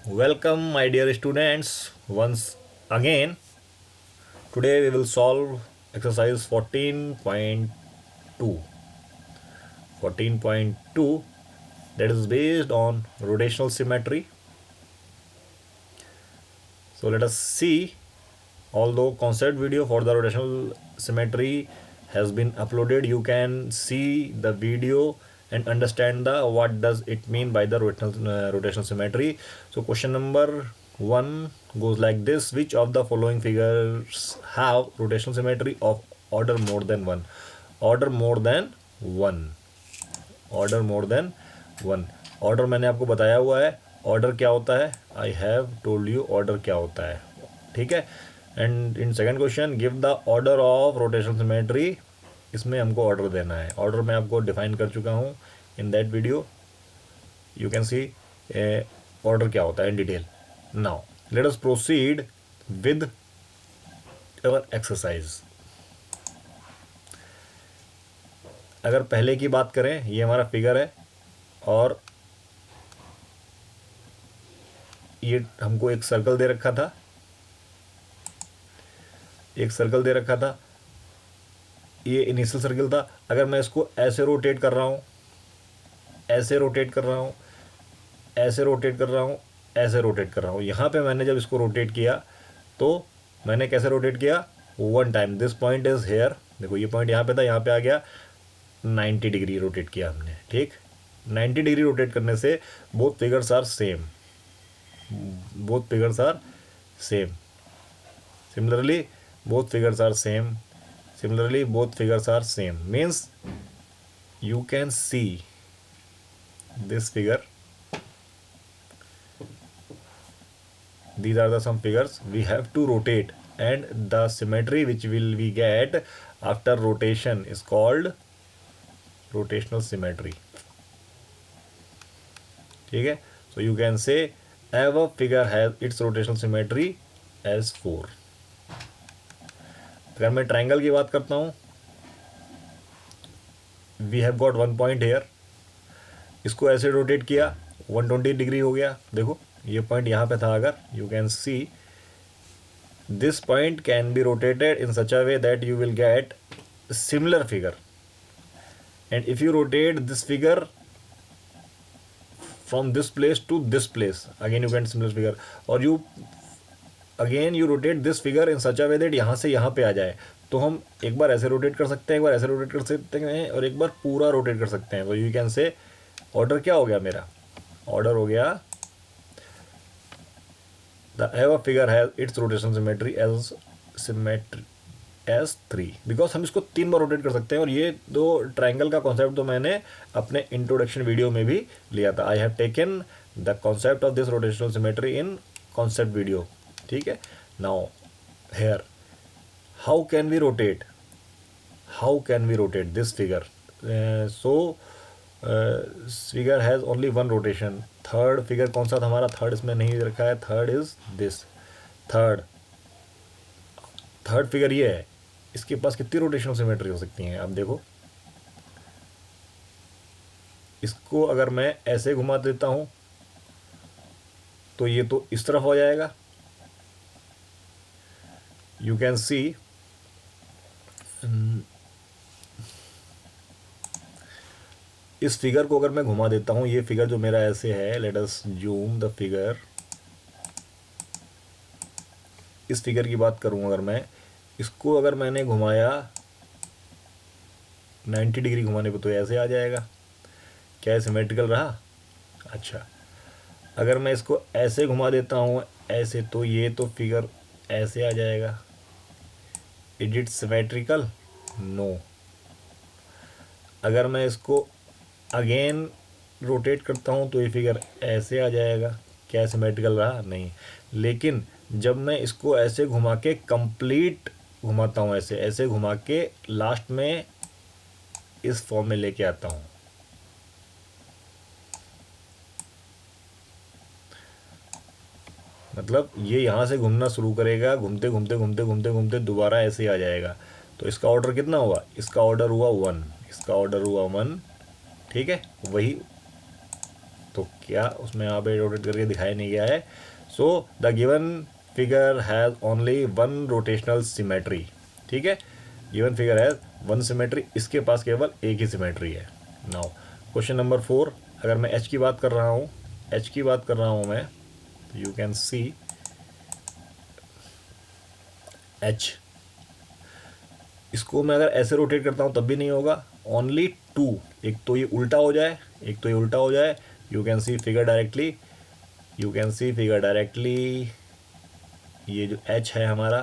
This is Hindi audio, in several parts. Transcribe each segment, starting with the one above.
Welcome, my dear students, once again. Today we will solve exercise 14.2. 14.2, that is based on rotational symmetry. So let us see. Although concept video for the rotational symmetry has been uploaded, you can see the video and understand the what does it mean by the rotational symmetry. So question number 1 goes like this: which of the following figures have rotational symmetry of order more than 1? Order more than 1, order more than one. Order मैंने आपको बताया हुआ है ऑर्डर क्या होता है, I have told you order क्या होता है, ठीक है। And in second question, give the order of rotational symmetry, इसमें हमको ऑर्डर देना है। ऑर्डर मैं आपको डिफाइन कर चुका हूँ in that video, you can C order क्या होता है in detail. Now let us proceed with our exercise. अगर पहले की बात करें, ये हमारा फिगर है और ये हमको एक सर्कल दे रखा था, एक सर्कल दे रखा था, ये इनिशियल सर्कल था। अगर मैं इसको ऐसे रोटेट कर रहा हूँ, ऐसे रोटेट कर रहा हूँ, ऐसे रोटेट कर रहा हूँ, ऐसे रोटेट कर रहा हूँ, यहाँ पे मैंने जब इसको रोटेट किया तो मैंने कैसे रोटेट किया, one time, this point is here, देखो ये पॉइंट यहाँ पे था, यहाँ पे आ गया, 90 डिग्री रोटेट किया हमने, ठीक। 90 डिग्री रोटेट करने से both figures are same, both figures are same, similarly both figures are same, similarly both figures are same, means you can see this figure, these are the some figures we have to rotate, and the symmetry which will we get after rotation is called rotational symmetry, ठीक है। so you can say above figure has its rotational symmetry as 4। अगर मैं ट्रायंगल की बात करता हूँ, we have got one point here, इसको ऐसे रोटेट किया 120 डिग्री हो गया, देखो ये पॉइंट यहाँ पे था, अगर you can see this point can be rotated in such a way that you will gate similar figure, and if you rotate this figure from this place to this place, again you get similar figure, or you again you rotate this figure in such a way that यहाँ से यहाँ पे आ जाए। तो हम एक बार ऐसे रोटेट कर सकते हैं, एक बार ऐसे रोटेट कर सकते हैं, और एक बार पूरा रोटेट कर सकते हैं। तो यू कैन से ऑर्डर क्या हो गया मेरा, ऑर्डर हो गया the ever figure has its rotation symmetry as 3, because हम इसको 3 बार रोटेट कर सकते हैं। और ये दो ट्राइंगल का कॉन्सेप्ट तो मैंने अपने इंट्रोडक्शन वीडियो में भी लिया था, I have taken the concept of this rotational symmetry in concept video, ठीक है। Now here how can we rotate, how can we rotate this figure, so figure has only one rotation. Third figure कौन सा था हमारा, थर्ड इसमें नहीं रखा है, third is this, third figure ये है, इसके पास कितनी रोटेशनल सिमेट्री हो सकती हैं आप देखो। इसको अगर मैं ऐसे घुमा देता हूं तो ये तो इस तरफ हो जाएगा, यू कैन सी इस फिगर को अगर मैं घुमा देता हूं, ये फिगर जो मेरा ऐसे है, let us zoom the figure, इस फिगर की बात करूं अगर मैं, इसको अगर मैंने घुमाया 90 डिग्री घुमाने पे तो ऐसे आ जाएगा, क्या सिमेट्रिकल रहा। अच्छा, अगर मैं इसको ऐसे घुमा देता हूँ ऐसे, तो ये तो फिगर ऐसे आ जाएगा, इज इट सिमेट्रिकल, नो। अगर मैं इसको अगेन रोटेट करता हूँ तो ये फिगर ऐसे आ जाएगा, क्या सिमेट्रिकल रहा, नहीं। लेकिन जब मैं इसको ऐसे घुमा के कंप्लीट घुमाता हूँ, ऐसे ऐसे घुमा के लास्ट में इस फॉर्म में लेके आता हूँ, मतलब ये यहाँ से घूमना शुरू करेगा, घूमते घूमते घूमते घूमते घूमते दोबारा ऐसे ही आ जाएगा। तो इसका ऑर्डर कितना हुआ, इसका ऑर्डर हुआ 1, इसका ऑर्डर हुआ 1, ठीक है। वही तो क्या उसमें यहाँ पे रोटेट करके दिखाया नहीं गया है। So the given figure has only one rotational symmetry. ठीक है, given figure has one symmetry, इसके पास केवल एक ही सिमेट्री है। नाउ क्वेश्चन नंबर 4, अगर मैं एच की बात कर रहा हूँ, एच की बात कर रहा हूँ मैं, यू कैन सी एच, इसको मैं अगर ऐसे रोटेट करता हूँ तब भी नहीं होगा, ओनली टू, एक तो ये उल्टा हो जाए, एक तो ये उल्टा हो जाए। You can see figure directly, you can see figure directly, ये जो एच है हमारा,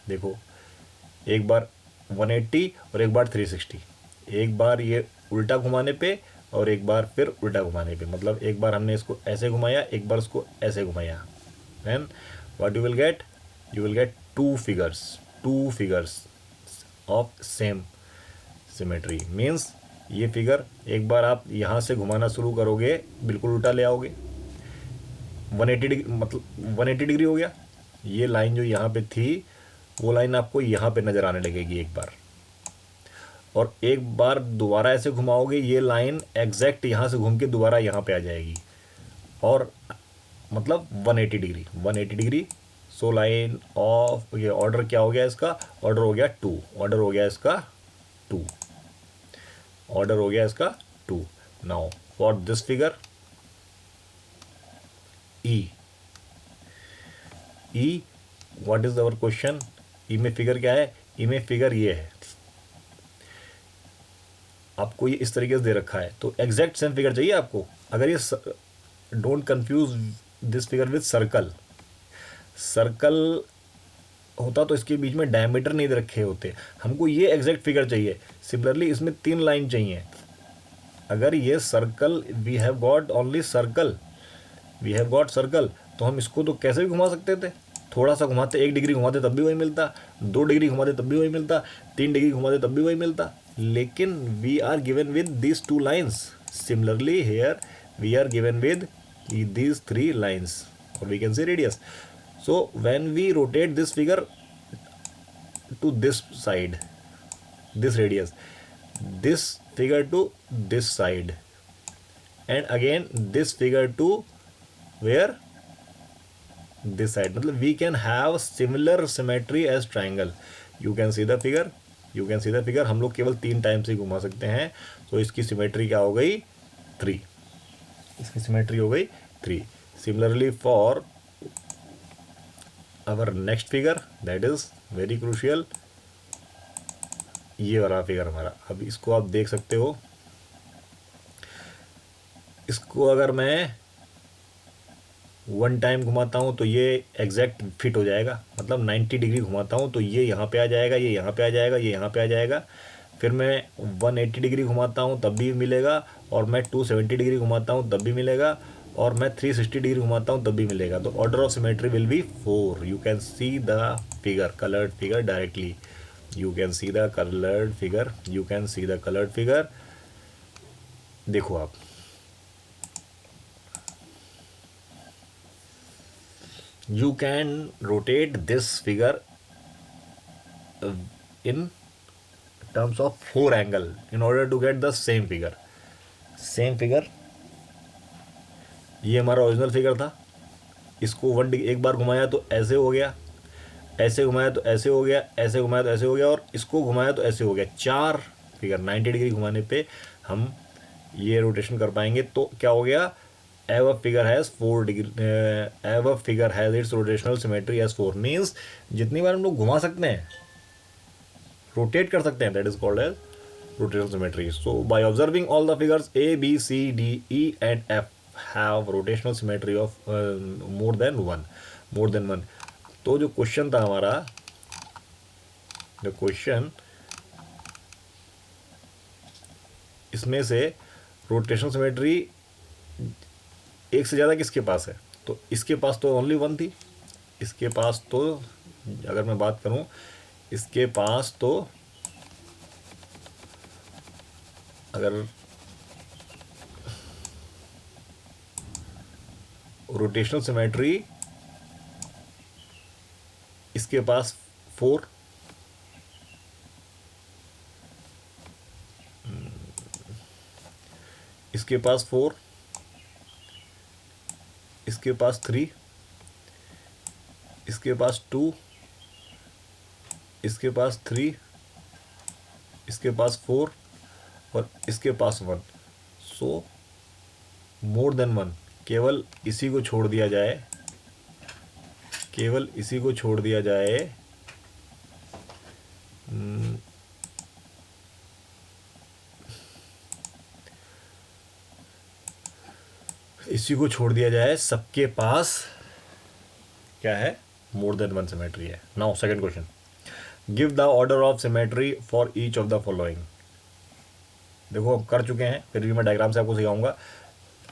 देखो एक बार 180 और एक बार 360, एक बार ये उल्टा घुमाने पे और एक बार फिर उल्टा घुमाने पे, मतलब एक बार हमने इसको ऐसे घुमाया, एक बार इसको ऐसे घुमाया, then what you will get, you will get two figures of same symmetry. Means ये फिगर एक बार आप यहाँ से घुमाना शुरू करोगे, बिल्कुल उल्टा ले आओगे, 180 डिग्री, मतलब 180 डिग्री हो गया। ये लाइन जो यहाँ पे थी वो लाइन आपको यहाँ पे नज़र आने लगेगी एक बार, और एक बार दोबारा ऐसे घुमाओगे, ये लाइन एग्जैक्ट यहाँ से घूम के दोबारा यहाँ पे आ जाएगी, और मतलब 180 degree, 180 degree. So line of, ये ऑर्डर क्या हो गया इसका, ऑर्डर हो गया टू, ऑर्डर हो गया इसका टू, ऑर्डर हो गया इसका two. Now for this figure E, E what is our question, E में फिगर क्या है, ई में फिगर ये है, आपको ये इस तरीके से दे रखा है, तो एग्जैक्ट सेम फिगर चाहिए आपको। अगर ये, don't confuse this figure with circle, circle होता तो इसके बीच में डायमीटर नहीं दे रखे होते, हमको ये एग्जैक्ट फिगर चाहिए। सिमिलरली इसमें 3 लाइन चाहिए। अगर ये circle, we have got only circle, we have got circle, तो हम इसको तो कैसे भी घुमा सकते थे, थोड़ा सा घुमाते, 1 डिग्री घुमाते तब भी वही मिलता, 2 डिग्री घुमाते तब भी वही मिलता, 3 डिग्री घुमाते तब भी वही मिलता। लेकिन we are given with this 2 lines, similarly here we are given with these 3 lines, or we can say radius. So when we rotate this figure to this side, this radius, this figure to this side, and again this figure to where, this side, मतलब we can have similar symmetry as triangle. You can see the figure, you can see the figure, हम लोग केवल 3 टाइम से घुमा सकते हैं, तो इसकी सिमेट्री क्या हो गई 3, इसकी सिमेट्री हो गई 3। Similarly for our next figure, that is very crucial, ये वाला फिगर हमारा, अब इसको आप देख सकते हो, इसको अगर मैं 1 टाइम घुमाता हूँ तो ये एग्जैक्ट फिट हो जाएगा, मतलब 90 डिग्री घुमाता हूँ तो ये यहाँ पे आ जाएगा, ये यहाँ पे आ जाएगा, ये यहाँ पे आ जाएगा। फिर मैं 180 डिग्री घुमाता हूँ तब भी मिलेगा, और मैं 270 डिग्री घुमाता हूँ तब भी मिलेगा, और मैं 360 डिग्री घुमाता हूँ तब भी मिलेगा। तो order of symmetry will be 4। You can C the figure, coloured figure directly, you can see the coloured figure, you can see the coloured figure. देखो आप, you can rotate this figure in terms of 4 angle in order to get the same figure. Same figure, ये हमारा ओरिजिनल फिगर था, इसको 1 डिग्री एक बार घुमाया तो ऐसे हो गया, ऐसे घुमाया तो ऐसे हो गया, ऐसे घुमाया तो ऐसे हो गया, और इसको घुमाया तो ऐसे हो गया। 4 फिगर 90 डिग्री घुमाने पे हम ये रोटेशन कर पाएंगे। तो क्या हो गया, above figure has 4 degree, above figure has its rotational symmetry as 4, means जितनी बार हम लोग घुमा सकते हैं, रोटेट कर सकते हैं, that is called as rotational symmetry. So by observing all the figures A, B, C, D, E and F have rotational symmetry of more than one. तो जो क्वेश्चन था हमारा, जो क्वेश्चन, इसमें से रोटेशनल सिमेट्री एक से ज़्यादा किसके पास है, तो इसके पास तो ओनली 1 थी, इसके पास तो, अगर मैं बात करूं, इसके पास तो अगर रोटेशनल सिमेट्री, इसके पास 4, इसके पास 4, इसके पास 3, इसके पास 2, इसके पास 3, इसके पास 4 और इसके पास 1। सो मोर देन 1। केवल इसी को छोड़ दिया जाए, केवल इसी को छोड़ दिया जाए, इसी को छोड़ दिया जाए, सबके पास क्या है, मोर देन 1 सिमेट्री है। Now second question, give the order of symmetry for each of the following. देखो हम कर चुके हैं, फिर भी मैं डायग्राम से आपको सिखाऊंगा।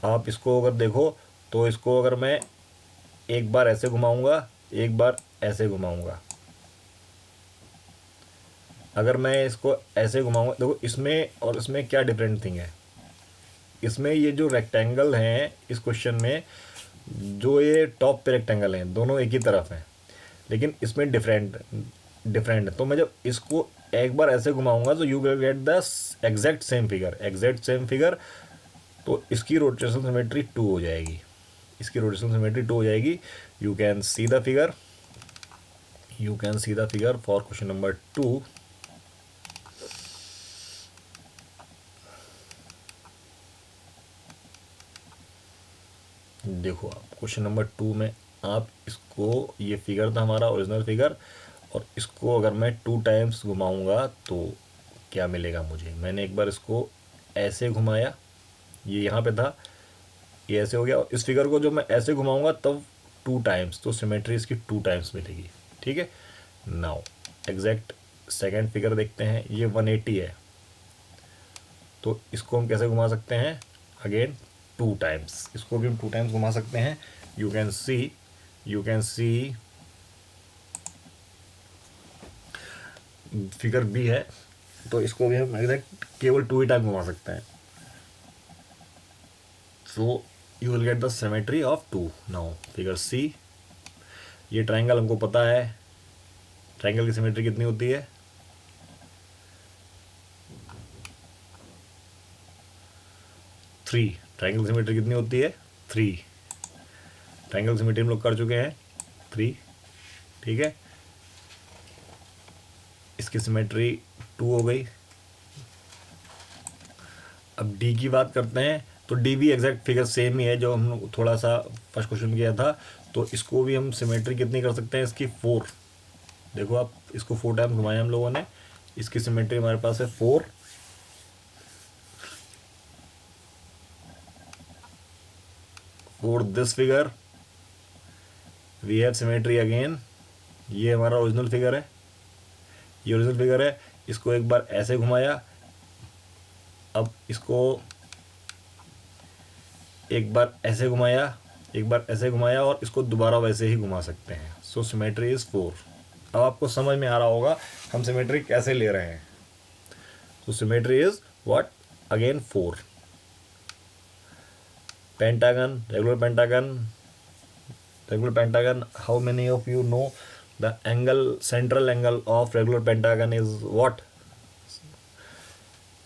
आप इसको अगर देखो तो इसको अगर मैं एक बार ऐसे घुमाऊंगा, एक बार ऐसे घुमाऊंगा, अगर मैं इसको ऐसे घुमाऊंगा, देखो इसमें और इसमें क्या डिफरेंट थिंग है। इसमें ये जो रेक्टेंगल हैं इस क्वेश्चन में, जो ये टॉप पे रेक्टेंगल हैं दोनों एक ही तरफ हैं, लेकिन इसमें डिफरेंट डिफरेंट है। तो मैं जब इसको एक बार ऐसे घुमाऊंगा तो you will get the exact same figure, exact same figure. तो इसकी रोटेशनल सिमेट्री 2 हो जाएगी, इसकी रोटेशनल सिमेट्री 2 हो जाएगी। You can C the figure, you can C the figure for question number 2। देखो आप क्वेश्चन नंबर 2 में आप इसको, ये फिगर था हमारा ओरिजिनल फिगर, और इसको अगर मैं 2 टाइम्स घुमाऊंगा तो क्या मिलेगा मुझे। मैंने एक बार इसको ऐसे घुमाया, ये यहाँ पे था, ये ऐसे हो गया, और इस फिगर को जब मैं ऐसे घुमाऊंगा तब 2 टाइम्स, तो सिमेट्री इसकी 2 टाइम्स मिलेगी। ठीक है, नाउ एग्जैक्ट सेकेंड फिगर देखते हैं। ये 180 है, तो इसको हम कैसे घुमा सकते हैं, अगेन 2 टाइम्स, इसको भी हम 2 टाइम्स घुमा सकते हैं। You can see, you can see figure B है, तो इसको भी हम एग्जैक्ट केवल 2 ही टाइम घुमा सकते हैं। So you will get the symmetry of 2। Now figure C, ये ट्राइंगल हमको पता है, ट्राइंगल की सिमेट्री कितनी होती है, 3। ट्राइंगल की सिमेट्री कितनी होती है, 3। ट्राइंगल की सिमेट्री हम लोग कर चुके हैं 3। ठीक है, इसकी सिमेट्री 2 हो गई। अब डी की बात करते हैं, तो डी भी एग्जैक्ट फिगर सेम ही है जो हम लोग थोड़ा सा फर्स्ट क्वेश्चन किया था। तो इसको भी हम सिमेट्री कितनी कर सकते हैं, इसकी 4। देखो आप इसको 4 टाइम घुमाए हम लोगों ने, इसकी सिमेट्री हमारे पास है 4। For this figure we have symmetry again. ये हमारा ओरिजिनल फिगर है, ये ओरिजिनल फिगर है, इसको एक बार ऐसे घुमाया, अब इसको एक बार ऐसे घुमाया, एक बार ऐसे घुमाया, और इसको दोबारा वैसे ही घुमा सकते हैं। So symmetry is 4। अब आपको समझ में आ रहा होगा हम सिमेट्री कैसे ले रहे हैं। So symmetry is what, again 4। Pentagon, regular pentagon, regular pentagon, how many of you know the angle, central angle of regular pentagon is what,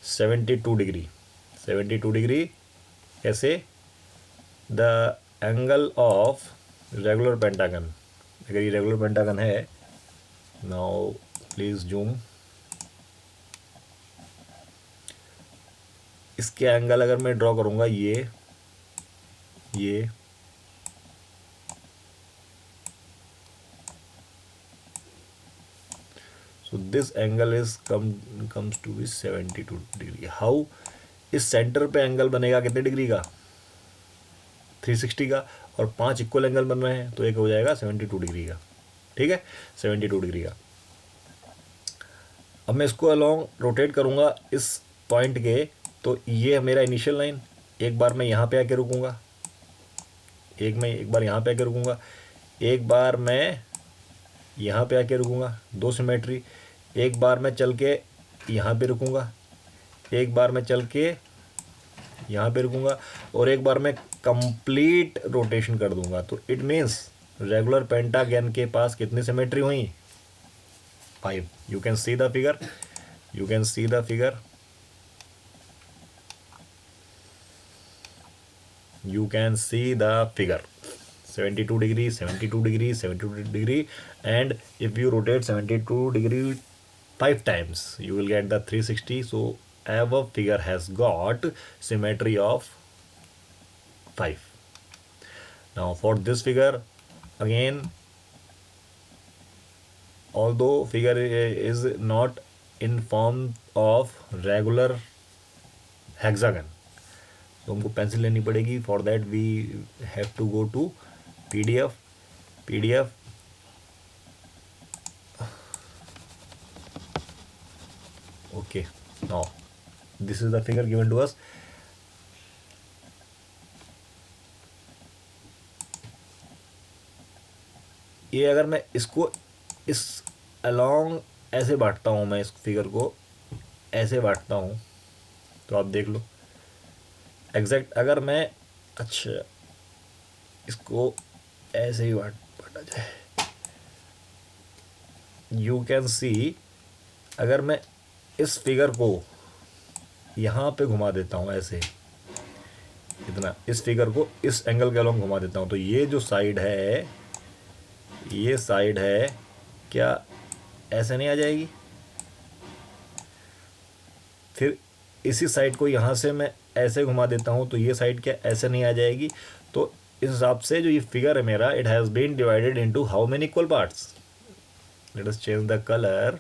72 degree. 72 degree कैसे, the angle of regular pentagon, अगर ये रेगुलर पेंटागन है, नाउ प्लीज जूम, इसके एंगल अगर मैं ड्रॉ करूंगा, ये so this angle is comes to be 72 degree. How, इस सेंटर पे एंगल बनेगा कितने डिग्री का, 360 का, और 5 इक्वल एंगल बन रहे हैं, तो एक हो जाएगा 72 डिग्री का। ठीक है, 72 डिग्री का। अब मैं इसको अलोंग रोटेट करूंगा इस पॉइंट के, तो ये मेरा इनिशियल लाइन, एक बार मैं यहाँ पे आके रुकूंगा, एक बार यहाँ पे आके रुकूंगा, एक बार मैं यहाँ पे आके रुकूंगा, 2 सिमेट्री। एक बार मैं चल के यहाँ पे रुकूंगा, एक बार मैं चल के यहाँ पे रुकूंगा, और एक बार मैं कंप्लीट रोटेशन कर दूंगा। तो इट मीन्स रेगुलर पेंटागन के पास कितनी सिमेट्री हुई, 5। You can C the figure, you can C the figure, you can C the figure. 72 degree, 72 degree, 72 degree, and if you rotate 72 degree 5 times, you will get the 360. So our figure has got symmetry of 5. Now for this figure, again, although figure is not in form of regular hexagon, तो हमको पेंसिल लेनी पड़ेगी. For that we have to go to PDF. Okay, now this is the figure given to us. ये अगर मैं इसको इस अलोंग ऐसे बांटता हूँ, मैं इस फिगर को ऐसे बांटता हूँ, तो आप देख लो एग्जैक्ट. अगर मैं अच्छा इसको ऐसे ही बांटा जाए, यू कैन सी. अगर मैं इस फिगर को यहाँ पे घुमा देता हूँ ऐसे, इतना इस फिगर को इस एंगल के अलोंग घुमा देता हूँ, तो ये जो साइड है, ये साइड है, क्या ऐसे नहीं आ जाएगी? फिर इसी साइड को यहाँ से मैं ऐसे घुमा देता हूँ, तो ये साइड क्या ऐसे नहीं आ जाएगी? तो इस हिसाब से जो ये फिगर है मेरा, it has been divided into how many equal parts. Let us change the colour.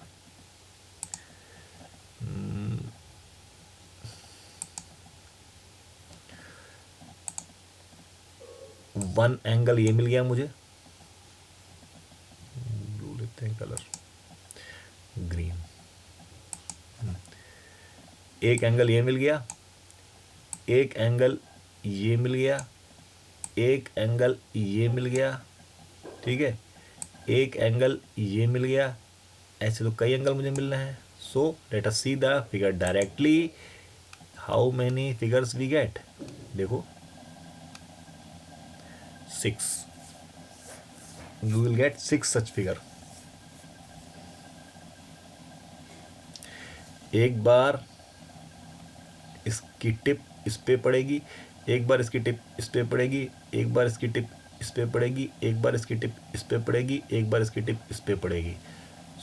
One angle ये मिल गया मुझे, ब्लू लेते हैं कलर, ग्रीन. एक एंगल ये मिल गया, एक एंगल ये मिल गया, एक एंगल ये मिल गया, ठीक है, एक एंगल ये मिल गया. ऐसे तो कई एंगल मुझे मिल रहे हैं. So let us see the figure directly. How many figures we get? देखो 6. You will get 6 such figure. एक बार इसकी टिप इस पे पड़ेगी, एक बार इसकी टिप इस पे पड़ेगी, एक बार इसकी टिप इस पे पड़ेगी, एक बार इसकी टिप इस पे पड़ेगी, एक बार इसकी टिप इस पे पड़ेगी.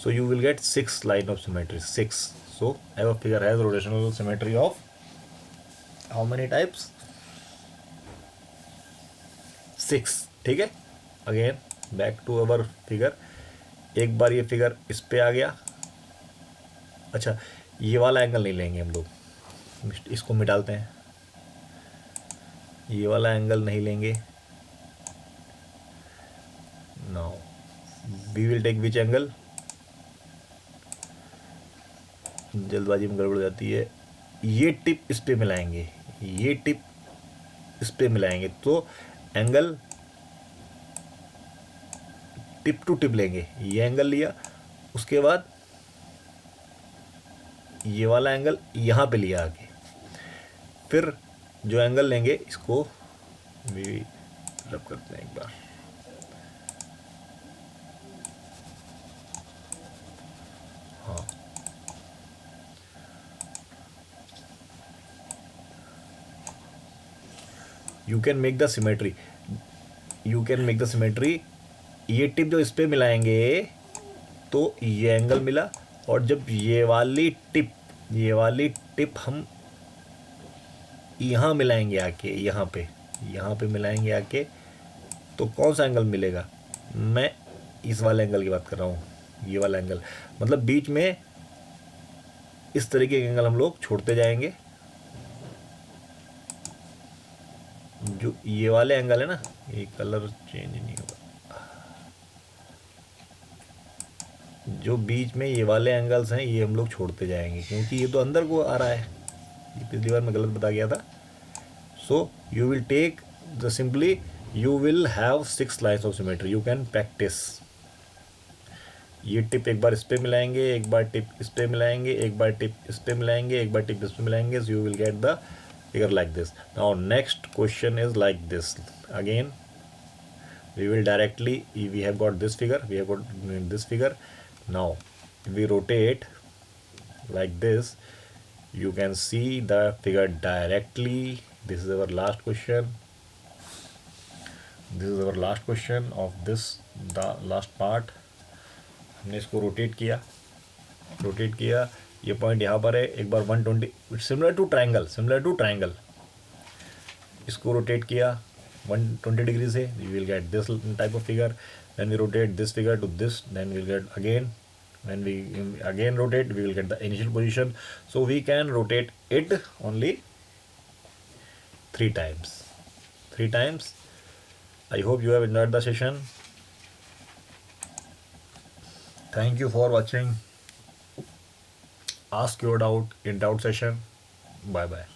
So you will get 6 line of symmetry. 6. So ever figure has rotational symmetry of how many types? 6. ठीक है. Again back to our figure. एक बार ये फिगर इस पे आ गया. अच्छा, ये वाला एंगल नहीं लेंगे हम लोग, इसको मिटालते हैं. ये वाला एंगल नहीं लेंगे. Now we will take which angle? जल्दबाजी में गड़बड़ जाती है. ये टिप इस पे मिलाएंगे, ये टिप इस पे मिलाएंगे, तो एंगल टिप टू टिप लेंगे. ये एंगल लिया, उसके बाद ये वाला एंगल यहाँ पे लिया आगे. फिर जो एंगल लेंगे इसको भी रब करते हैं एक बार. हाँ, you can make the symmetry. You can make the symmetry. ये टिप जो इस पे मिलाएंगे तो ये एंगल मिला, और जब ये वाली टिप हम यहाँ मिलाएंगे आके, यहाँ पे मिलाएंगे आके, तो कौन सा एंगल मिलेगा? मैं इस वाले एंगल की बात कर रहा हूँ. ये वाला एंगल मतलब बीच में इस तरीके के एंगल हम लोग छोड़ते जाएंगे. जो ये वाले एंगल है ना, ये कलर चेंज नहीं होगा. जो बीच में ये वाले एंगल्स हैं, ये हम लोग छोड़ते जाएंगे, क्योंकि ये तो अंदर को आ रहा है. ये पिछली बार मैं गलत बता गया था. So you will take the simply, you will have 6 lines of symmetry. You can practise. ये टिप एक बार इस पे मिलाएंगे, एक बार टिप इस पे मिलाएंगे, एक बार टिप इस पे मिलाएंगे, एक बार टिप इस पे मिलाएंगे. सो you will get the figure like this. Now next question is like this. Again we will directly, we have got this figure, we have got this figure. Now if we rotate like this, you can see the figure directly. This is our last question. This is our last question of this the last part. हमने इसको रोटेट किया. ये पॉइंट यहाँ पर है. एक बार 120, सिमिलर टू ट्रायंगल. इसको रोटेट किया 120 डिग्री से, you will get this type of figure. When we rotate this figure to this, then we'll get again, when we again rotate, we will get the initial position. So we can rotate it only 3 times. I hope you have enjoyed the session. Thank you for watching. Ask your doubt in doubt session. Bye bye.